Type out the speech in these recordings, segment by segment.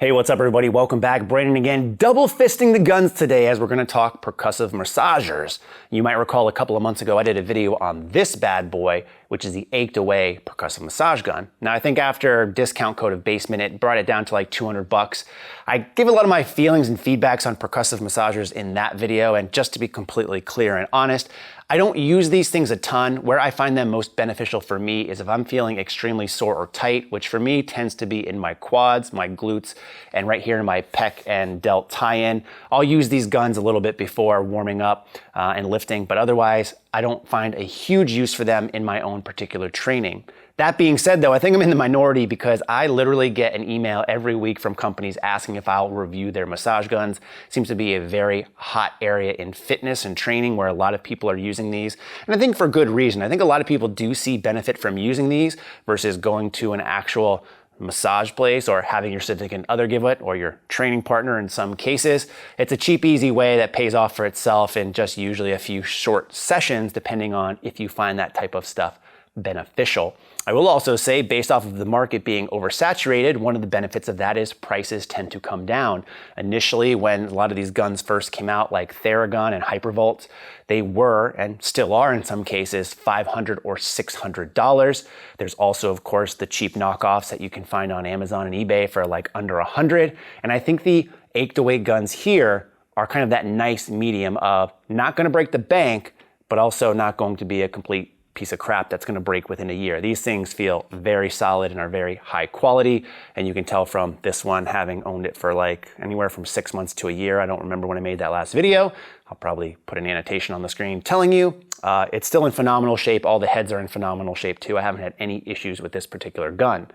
Hey, what's up everybody? Welcome back. Brandon again, double fisting the guns today as we're going to talk percussive massagers. You might recall a couple of months ago I did a video on this bad boy, which is the Achedaway percussive massage gun. Now I think after discount code of Basement, it brought it down to like 200 bucks. I gave a lot of my feelings and feedbacks on percussive massagers in that video, and just to be completely clear and honest, I don't use these things a ton. Where I find them most beneficial for me is if I'm feeling extremely sore or tight, which for me tends to be in my quads, my glutes, and right here in my pec and delt tie-in. I'll use these guns a little bit before warming up and lifting, but otherwise I don't find a huge use for them in my own particular training. That being said though, I think I'm in the minority because I literally get an email every week from companies asking if I'll review their massage guns. Seems to be a very hot area in fitness and training where a lot of people are using these. And I think for good reason. I think a lot of people do see benefit from using these versus going to an actual massage place or having your significant other give it, or your training partner in some cases. It's a cheap, easy way that pays off for itself in just usually a few short sessions, depending on if you find that type of stuff beneficial. I will also say, based off of the market being oversaturated, one of the benefits of that is prices tend to come down. Initially, when a lot of these guns first came out, like Theragun and Hypervolt, they were, and still are in some cases, $500 or $600. There's also, of course, the cheap knockoffs that you can find on Amazon and eBay for like under $100. And I think the Achedaway guns here are kind of that nice medium of not going to break the bank, but also not going to be a complete piece of crap that's going to break within a year. These things feel very solid and are very high quality, and you can tell from this one, having owned it for like anywhere from 6 months to a year. I don't remember when I made that last video. I'll probably put an annotation on the screen telling you it's still in phenomenal shape. All the heads are in phenomenal shape too. I haven't had any issues with this particular gun.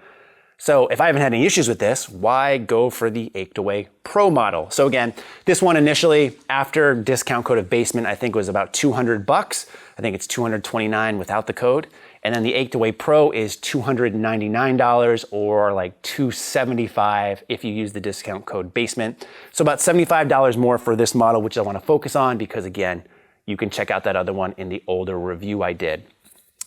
So if I haven't had any issues with this, why go for the Achedaway Pro model? So again, this one initially, after discount code of Basement, I think was about 200 bucks. I think it's 229 without the code. And then the Achedaway Pro is $299 or like $275 if you use the discount code Basement. So about $75 more for this model, which I want to focus on because again, you can check out that other one in the older review I did.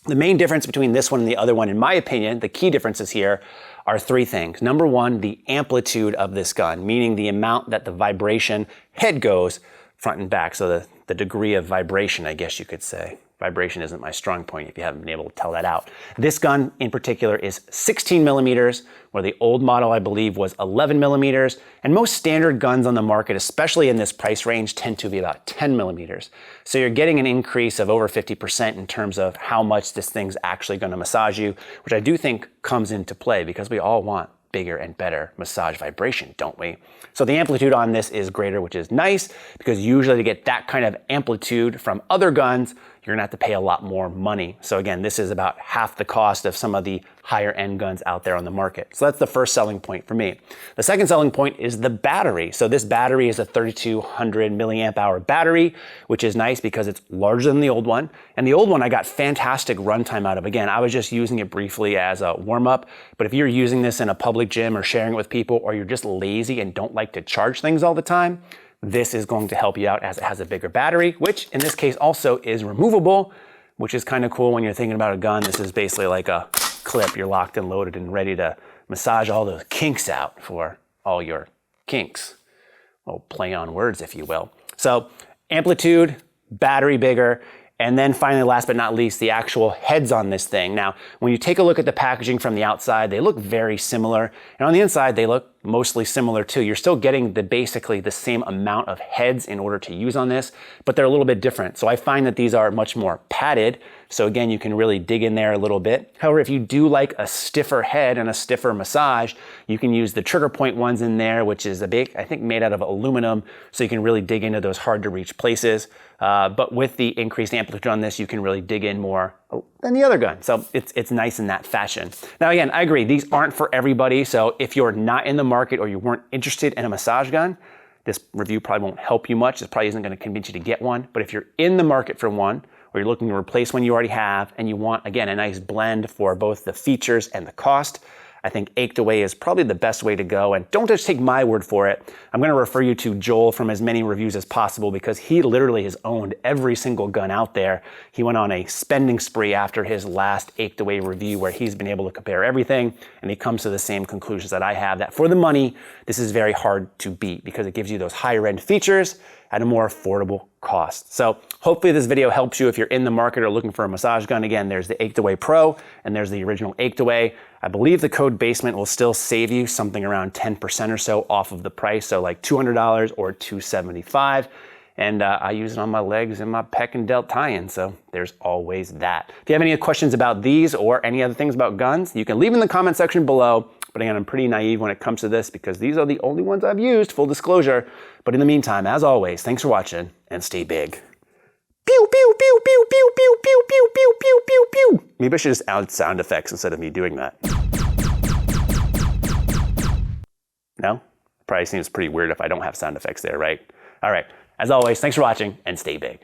The main difference between this one and the other one, in my opinion, the key differences here are three things. Number one, the amplitude of this gun, meaning the amount that the vibration head goes front and back. So the degree of vibration, I guess you could say. Vibration isn't my strong point if you haven't been able to tell that out. This gun in particular is 16 millimeters, where the old model I believe was 11 millimeters. And most standard guns on the market, especially in this price range, tend to be about 10 millimeters. So you're getting an increase of over 50% in terms of how much this thing's actually going to massage you, which I do think comes into play because we all want bigger and better massage vibration, don't we? So the amplitude on this is greater, which is nice because usually to get that kind of amplitude from other guns, you're gonna have to pay a lot more money. So again, this is about half the cost of some of the higher end guns out there on the market. So that's the first selling point for me. The second selling point is the battery. So this battery is a 3200 milliamp hour battery, which is nice because it's larger than the old one. And the old one I got fantastic runtime out of. Again, I was just using it briefly as a warm up, but if you're using this in a public gym or sharing it with people, or you're just lazy and don't like to charge things all the time, this is going to help you out as it has a bigger battery, which in this case also is removable, which is kind of cool when you're thinking about a gun. This is basically like a clip. You're locked and loaded and ready to massage all those kinks out for all your kinks. Oh, play on words, if you will. So amplitude, battery bigger, and then finally, last but not least, the actual heads on this thing. Now, when you take a look at the packaging from the outside, they look very similar. And on the inside, they look mostly similar too. You're still getting basically the same amount of heads in order to use on this, but they're a little bit different. So I find that these are much more padded. So again, you can really dig in there a little bit. However, if you do like a stiffer head and a stiffer massage, you can use the trigger point ones in there, which is I think made out of aluminum. So you can really dig into those hard to reach places. But with the increased amplitude on this, you can really dig in more than the other gun. So it's nice in that fashion. Now again, I agree, these aren't for everybody. So if you're not in the market or you weren't interested in a massage gun, this review probably won't help you much. It probably isn't going to convince you to get one. But if you're in the market for one, or you're looking to replace one you already have, and you want, again, a nice blend for both the features and the cost, I think Achedaway is probably the best way to go. And don't just take my word for it. I'm going to refer you to Joel from as many reviews as possible because he literally has owned every single gun out there. He went on a spending spree after his last Achedaway review where he's been able to compare everything, and he comes to the same conclusions that I have, that for the money, this is very hard to beat because it gives you those higher end features at a more affordable cost. So hopefully this video helps you if you're in the market or looking for a massage gun. Again, there's the Achedaway Pro and there's the original Achedaway. I believe the code BASEMENT will still save you something around 10% or so off of the price. So like $200 or $275. And I use it on my legs and my pec and delt tie-in, so there's always that. If you have any questions about these or any other things about guns, you can leave in the comment section below. But again, I'm pretty naive when it comes to this because these are the only ones I've used, full disclosure. But in the meantime, as always, thanks for watching and stay big. Pew, pew, pew, pew, pew, pew, pew, pew, pew, pew, pew, pew. Maybe I should just add sound effects instead of me doing that. No? Probably seems pretty weird if I don't have sound effects there, right? All right. As always, thanks for watching and stay big.